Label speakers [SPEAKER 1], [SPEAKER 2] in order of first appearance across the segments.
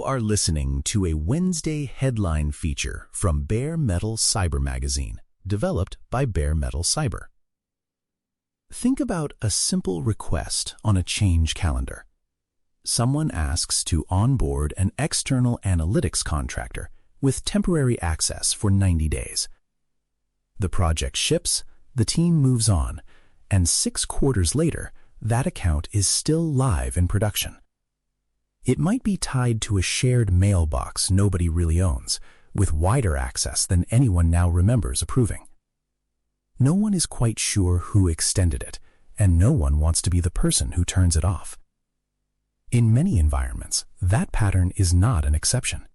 [SPEAKER 1] are listening to a Wednesday headline feature from Bare Metal Cyber magazine, developed by Bare Metal Cyber. Think about a simple request on a change calendar. Someone asks to onboard an external analytics contractor with temporary access for 90 days. The project ships, the team moves on, and 6 quarters later, that account is still live in production. It might be tied to a shared mailbox nobody really owns, with wider access than anyone now remembers approving. No one is quite sure who extended it, and no one wants to be the person who turns it off. In many environments, that pattern is not an exception.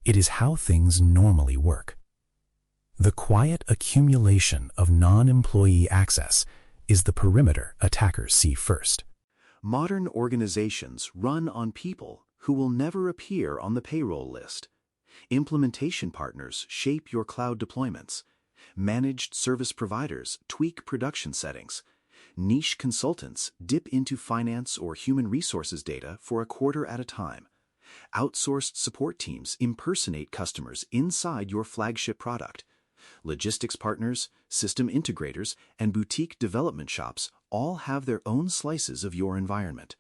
[SPEAKER 1] It is how things normally work. The quiet accumulation of non-employee access is the perimeter attackers see first.
[SPEAKER 2] Modern organizations run on people who will never appear on the payroll list. Implementation partners shape your cloud deployments. Managed service providers tweak production settings. Niche consultants dip into finance or human resources data for a quarter at a time. Outsourced support teams impersonate customers inside your flagship product. Logistics partners, system integrators, and boutique development shops all have their own slices of your environment.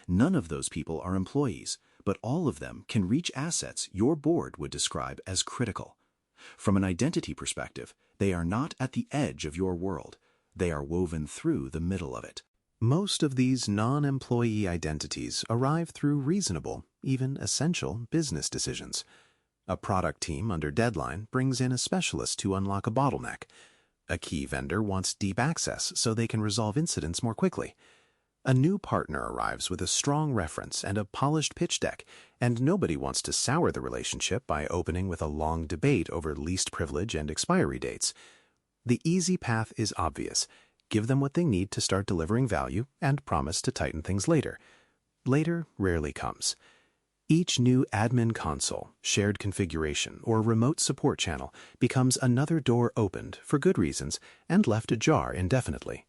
[SPEAKER 2] None of those people are employees, but all of them can reach assets your board would describe as critical. From an identity perspective, they are not at the edge of your world. They are woven through the middle of it.
[SPEAKER 3] Most of these non-employee identities arrive through reasonable, even essential, business decisions. A product team under deadline brings in a specialist to unlock a bottleneck. A key vendor wants deep access so they can resolve incidents more quickly. A new partner arrives with a strong reference and a polished pitch deck, and nobody wants to sour the relationship by opening with a long debate over least privilege and expiry dates. The easy path is obvious. Give them what they need to start delivering value and promise to tighten things later. Later rarely comes. Each new admin console, shared configuration, or remote support channel becomes another door opened for good reasons and left ajar indefinitely.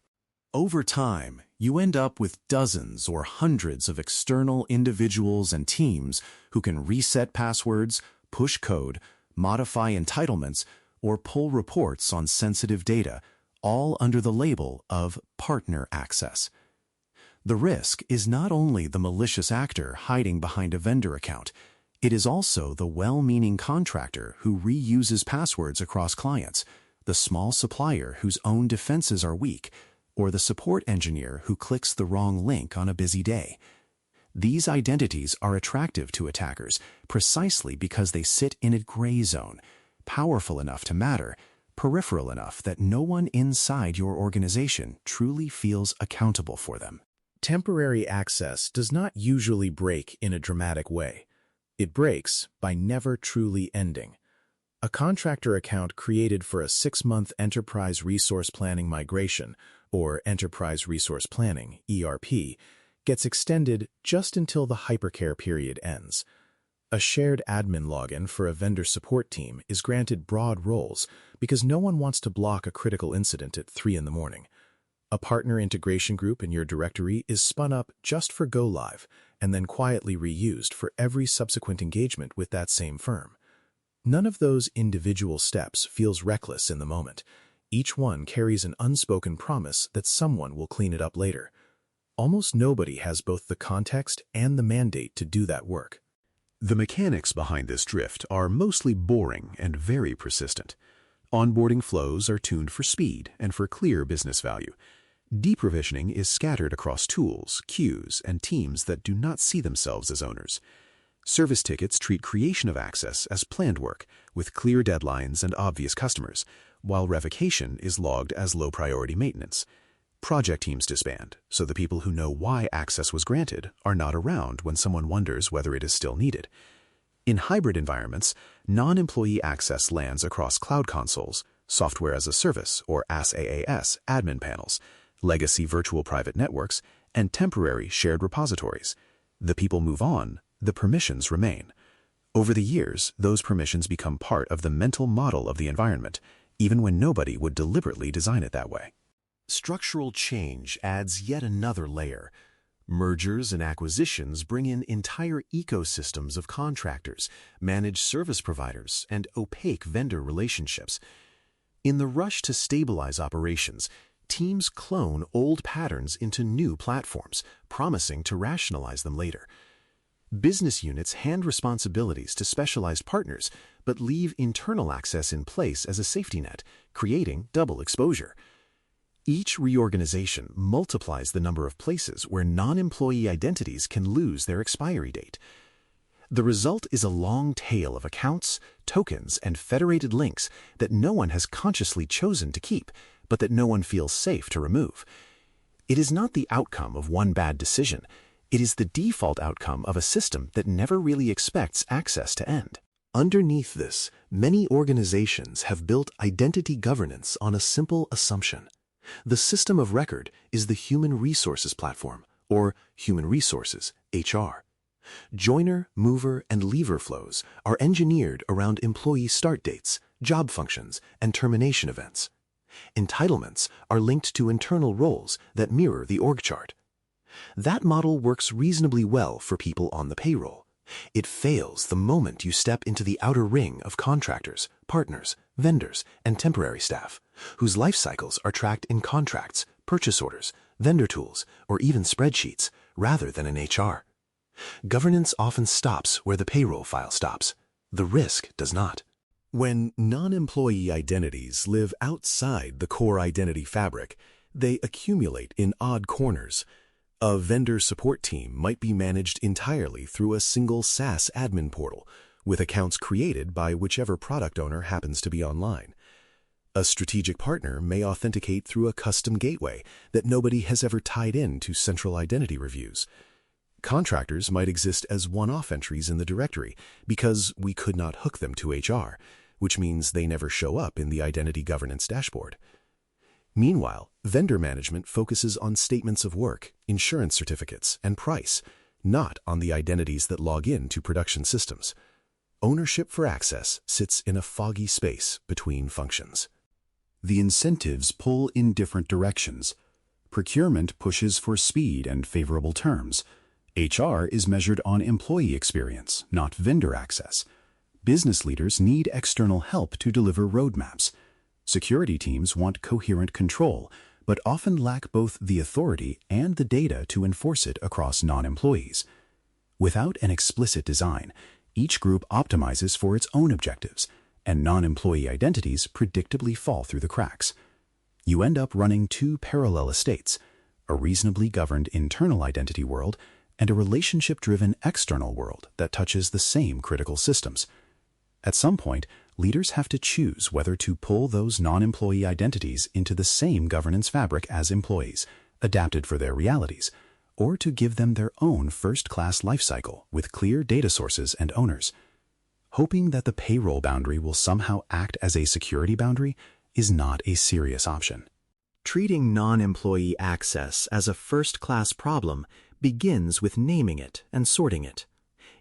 [SPEAKER 1] Over time, you end up with dozens or hundreds of external individuals and teams who can reset passwords, push code, modify entitlements, or pull reports on sensitive data, all under the label of partner access. The risk is not only the malicious actor hiding behind a vendor account, it is also the well-meaning contractor who reuses passwords across clients, the small supplier whose own defenses are weak, or the support engineer who clicks the wrong link on a busy day. These identities are attractive to attackers precisely because they sit in a gray zone, powerful enough to matter, peripheral enough that no one inside your organization truly feels accountable for them. Temporary access does not usually break in a dramatic way. It breaks by never truly ending. A contractor account created for a 6-month enterprise resource planning migration, or enterprise resource planning, ERP, gets extended just until the hypercare period ends. A shared admin login for a vendor support team is granted broad roles because no one wants to block a critical incident at 3 in the morning. A partner integration group in your directory is spun up just for go live and then quietly reused for every subsequent engagement with that same firm. None of those individual steps feels reckless in the moment. Each one carries an unspoken promise that someone will clean it up later. Almost nobody has both the context and the mandate to do that work.
[SPEAKER 4] The mechanics behind this drift are mostly boring and very persistent. Onboarding flows are tuned for speed and for clear business value. Deprovisioning is scattered across tools, queues, and teams that do not see themselves as owners. Service tickets treat creation of access as planned work, with clear deadlines and obvious customers, while revocation is logged as low-priority maintenance. Project teams disband, so the people who know why access was granted are not around when someone wonders whether it is still needed. In hybrid environments, non-employee access lands across cloud consoles, software as a service or SaaS admin panels, legacy virtual private networks, and temporary shared repositories. The people move on, the permissions remain. Over the years, those permissions become part of the mental model of the environment, even when nobody would deliberately design it that way.
[SPEAKER 3] Structural change adds yet another layer.
[SPEAKER 1] Mergers and acquisitions bring in entire ecosystems of contractors, managed service providers, and opaque vendor relationships. In the rush to stabilize operations, teams clone old patterns into new platforms, promising to rationalize them later. Business units hand responsibilities to specialized partners, but leave internal access in place as a safety net, creating double exposure. Each reorganization multiplies the number of places where non-employee identities can lose their expiry date. The result is a long tail of accounts, tokens, and federated links that no one has consciously chosen to keep, but that no one feels safe to remove. It is not the outcome of one bad decision. It is the default outcome of a system that never really expects access to end. Underneath this, many organizations have built identity governance on a simple assumption. The system of record is the human resources platform, or human resources, HR. Joiner, mover, and leaver flows are engineered around employee start dates, job functions, and termination events. Entitlements are linked to internal roles that mirror the org chart. That model works reasonably well for people on the payroll. It fails the moment you step into the outer ring of contractors, partners, vendors, and temporary staff, whose life cycles are tracked in contracts, purchase orders, vendor tools, or even spreadsheets, rather than in HR. Governance often stops where the payroll file stops. The risk does not. When non-employee identities live outside the core identity fabric, they accumulate in odd corners. A vendor support team might be managed entirely through a single SaaS admin portal, with accounts created by whichever product owner happens to be online. A strategic partner may authenticate through a custom gateway that nobody has ever tied in to central identity reviews. Contractors might exist as one-off entries in the directory because we could not hook them to HR, which means they never show up in the identity governance dashboard. Meanwhile, vendor management focuses on statements of work, insurance certificates, and price, not on the identities that log in to production systems. Ownership for access sits in a foggy space between functions.
[SPEAKER 4] The incentives pull in different directions. Procurement pushes for speed and favorable terms. HR is measured on employee experience, not vendor access. Business leaders need external help to deliver roadmaps. Security teams want coherent control, but often lack both the authority and the data to enforce it across non-employees. Without an explicit design, each group optimizes for its own objectives, and non-employee identities predictably fall through the cracks. You end up running two parallel estates, a reasonably governed internal identity world and a relationship-driven external world that touches the same critical systems. At some point, leaders have to choose whether to pull those non-employee identities into the same governance fabric as employees, adapted for their realities, or to give them their own first-class lifecycle with clear data sources and owners. Hoping that the payroll boundary will somehow act as a security boundary is not a serious option.
[SPEAKER 2] Treating non-employee access as a first-class problem begins with naming it and sorting it.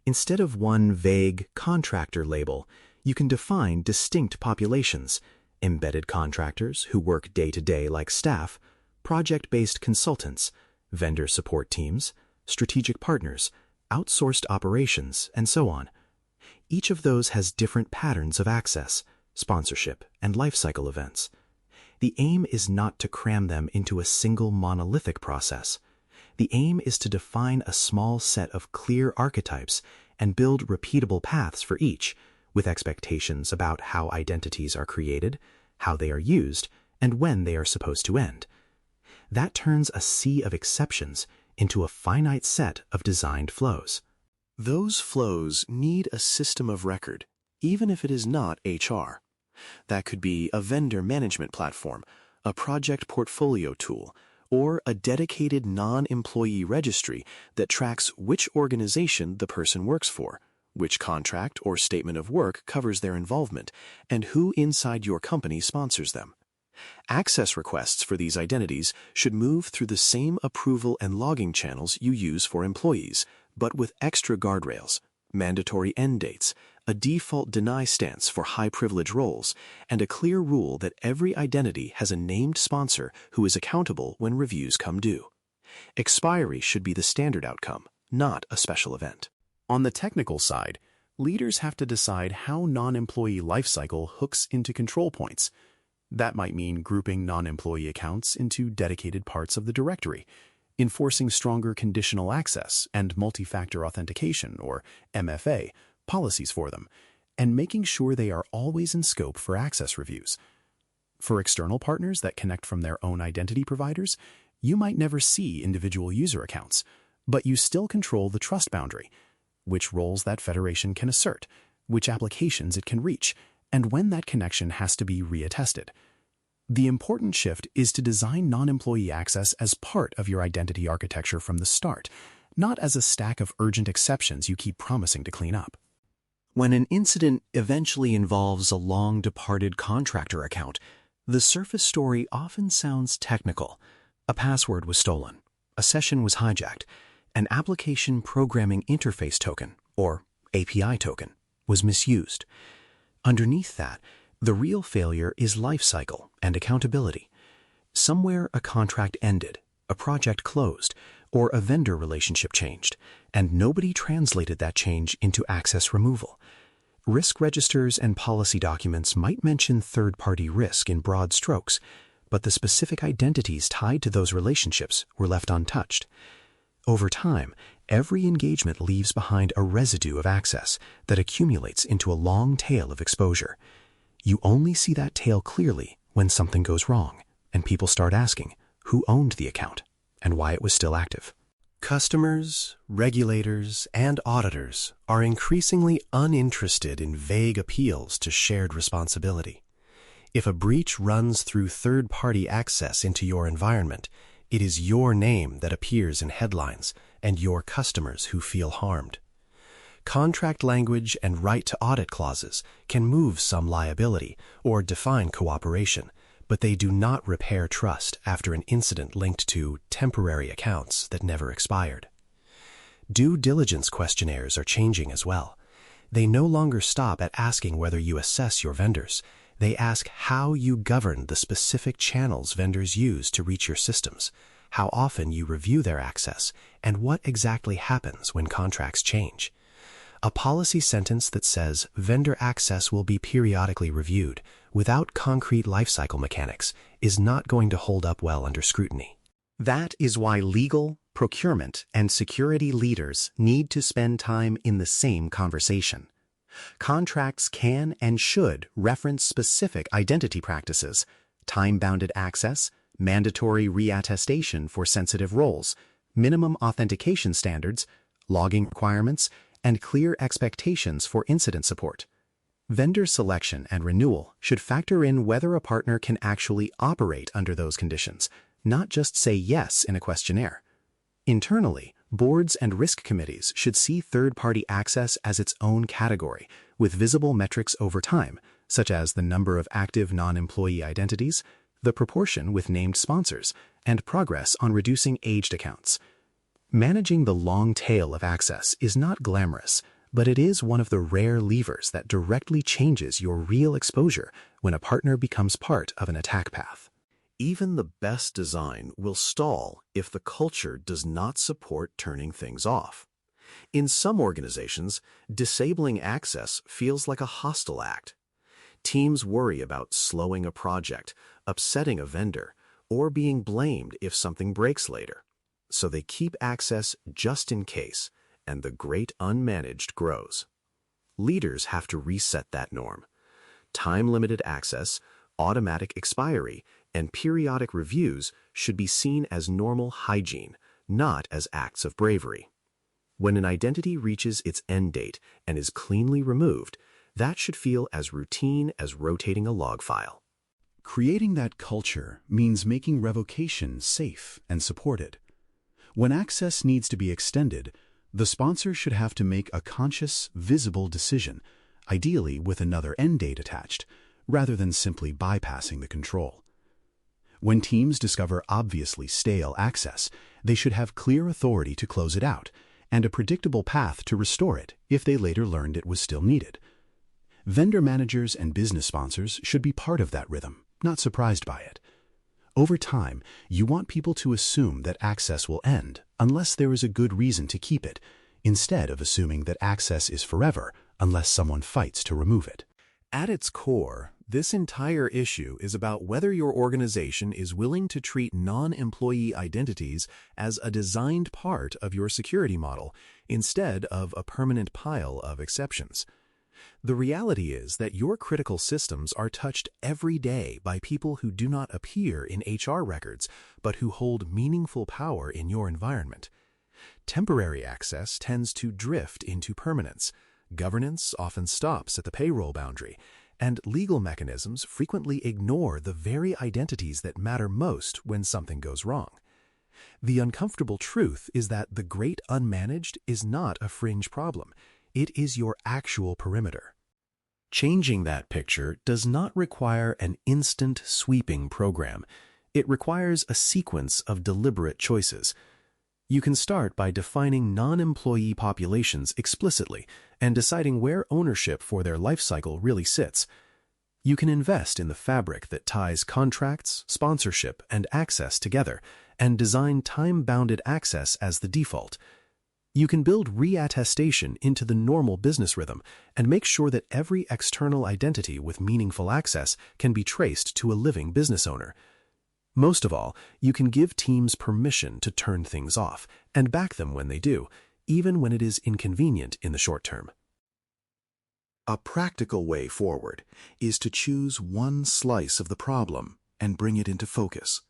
[SPEAKER 2] Instead of one vague contractor label, you can define distinct populations: embedded contractors who work day-to-day like staff, project-based consultants, vendor support teams, strategic partners, outsourced operations, and so on. Each of those has different patterns of access, sponsorship, and lifecycle events. The aim is not to cram them into a single monolithic process. The aim is to define a small set of clear archetypes and build repeatable paths for each, with expectations about how identities are created, how they are used, and when they are supposed to end. That turns a sea of exceptions into a finite set of designed flows.
[SPEAKER 1] Those flows need a system of record, even if it is not HR. That could be a vendor management platform, a project portfolio tool, or a dedicated non-employee registry that tracks which organization the person works for, which contract or statement of work covers their involvement, and who inside your company sponsors them. Access requests for these identities should move through the same approval and logging channels you use for employees, but with extra guardrails, mandatory end dates, a default deny stance for high-privilege roles, and a clear rule that every identity has a named sponsor who is accountable when reviews come due.
[SPEAKER 3] Expiry should be the standard outcome, not a special event.
[SPEAKER 1] On the technical side, leaders have to decide how non-employee lifecycle hooks into control points. That might mean grouping non-employee accounts into dedicated parts of the directory, enforcing stronger conditional access and multi-factor authentication, or MFA, policies for them, and making sure they are always in scope for access reviews. For external partners that connect from their own identity providers, you might never see individual user accounts, but you still control the trust boundary, which roles that federation can assert, which applications it can reach, and when that connection has to be reattested. The important shift is to design non-employee access as part of your identity architecture from the start, not as a stack of urgent exceptions you keep promising to clean up.
[SPEAKER 2] When an incident eventually involves a long-departed contractor account, the surface story often sounds technical. A password was stolen, a session was hijacked, an application programming interface token, or API token, was misused. Underneath that, the real failure is lifecycle and accountability. Somewhere a contract ended, a project closed, or a vendor relationship changed, and nobody translated that change into access removal. Risk registers and policy documents might mention third-party risk in broad strokes, but the specific identities tied to those relationships were left untouched. Over time, every engagement leaves behind a residue of access that accumulates into a long tail of exposure. You only see that tail clearly when something goes wrong, and people start asking who owned the account and why it was still active.
[SPEAKER 3] Customers, regulators, and auditors are increasingly uninterested in vague appeals to shared responsibility. If a breach runs through third-party access into your environment, it is your name that appears in headlines and your customers who feel harmed. Contract language and right-to-audit clauses can move some liability or define cooperation, but they do not repair trust after an incident linked to temporary accounts that never expired. Due diligence questionnaires are changing as well. They no longer stop at asking whether you assess your vendors. They ask how you govern the specific channels vendors use to reach your systems, how often you review their access, and what exactly happens when contracts change. A policy sentence that says vendor access will be periodically reviewed without concrete lifecycle mechanics is not going to hold up well under scrutiny.
[SPEAKER 1] That is why legal, procurement, and security leaders need to spend time in the same conversation. Contracts can and should reference specific identity practices, time-bounded access, mandatory reattestation for sensitive roles, minimum authentication standards, logging requirements, and clear expectations for incident support. Vendor selection and renewal should factor in whether a partner can actually operate under those conditions, not just say yes in a questionnaire. Internally, boards and risk committees should see third-party access as its own category, with visible metrics over time, such as the number of active non-employee identities, the proportion with named sponsors, and progress on reducing aged accounts. Managing the long tail of access is not glamorous, but it is one of the rare levers that directly changes your real exposure when a partner becomes part of an attack path.
[SPEAKER 3] Even the best design will stall if the culture does not support turning things off. In some organizations, disabling access feels like a hostile act. Teams worry about slowing a project, upsetting a vendor, or being blamed if something breaks later. So they keep access just in case, and the Great Unmanaged grows. Leaders have to reset that norm. Time-limited access, automatic expiry, and periodic reviews should be seen as normal hygiene, not as acts of bravery. When an identity reaches its end date and is cleanly removed, that should feel as routine as rotating a log file.
[SPEAKER 4] Creating that culture means making revocation safe and supported. When access needs to be extended, the sponsor should have to make a conscious, visible decision, ideally with another end date attached, rather than simply bypassing the control. When teams discover obviously stale access, they should have clear authority to close it out and a predictable path to restore it if they later learned it was still needed. Vendor managers and business sponsors should be part of that rhythm, not surprised by it. Over time, you want people to assume that access will end unless there is a good reason to keep it, instead of assuming that access is forever unless someone fights to remove it.
[SPEAKER 3] At its core, this entire issue is about whether your organization is willing to treat non-employee identities as a designed part of your security model instead of a permanent pile of exceptions. The reality is that your critical systems are touched every day by people who do not appear in HR records, but who hold meaningful power in your environment. Temporary access tends to drift into permanence. Governance often stops at the payroll boundary, and legal mechanisms frequently ignore the very identities that matter most when something goes wrong. The uncomfortable truth is that the Great Unmanaged is not a fringe problem. It is your actual perimeter. Changing that picture does not require an instant, sweeping program. It requires a sequence of deliberate choices. You can start by defining non-employee populations explicitly and deciding where ownership for their life cycle really sits. You can invest in the fabric that ties contracts, sponsorship, and access together, and design time-bounded access as the default. You can build reattestation into the normal business rhythm and make sure that every external identity with meaningful access can be traced to a living business owner. Most of all, you can give teams permission to turn things off and back them when they do, even when it is inconvenient in the short term.
[SPEAKER 2] A practical way forward is to choose one slice of the problem and bring it into focus.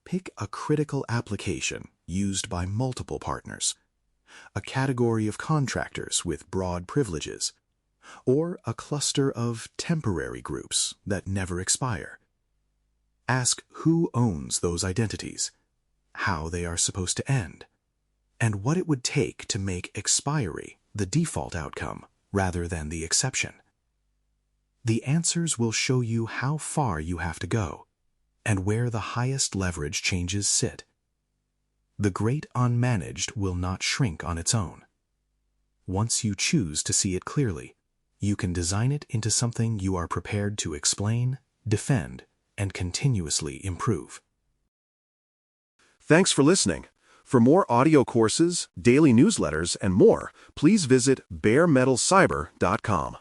[SPEAKER 2] Pick a critical application used by multiple partners, a category of contractors with broad privileges, or a cluster of temporary groups that never expire. Ask who owns those identities, how they are supposed to end, and what it would take to make expiry the default outcome rather than the exception. The answers will show you how far you have to go and where the highest leverage changes sit. The Great Unmanaged will not shrink on its own. Once you choose to see it clearly, you can design it into something you are prepared to explain, defend, and continuously improve.
[SPEAKER 5] Thanks for listening. For more audio courses, daily newsletters, and more, please visit baremetalcyber.com.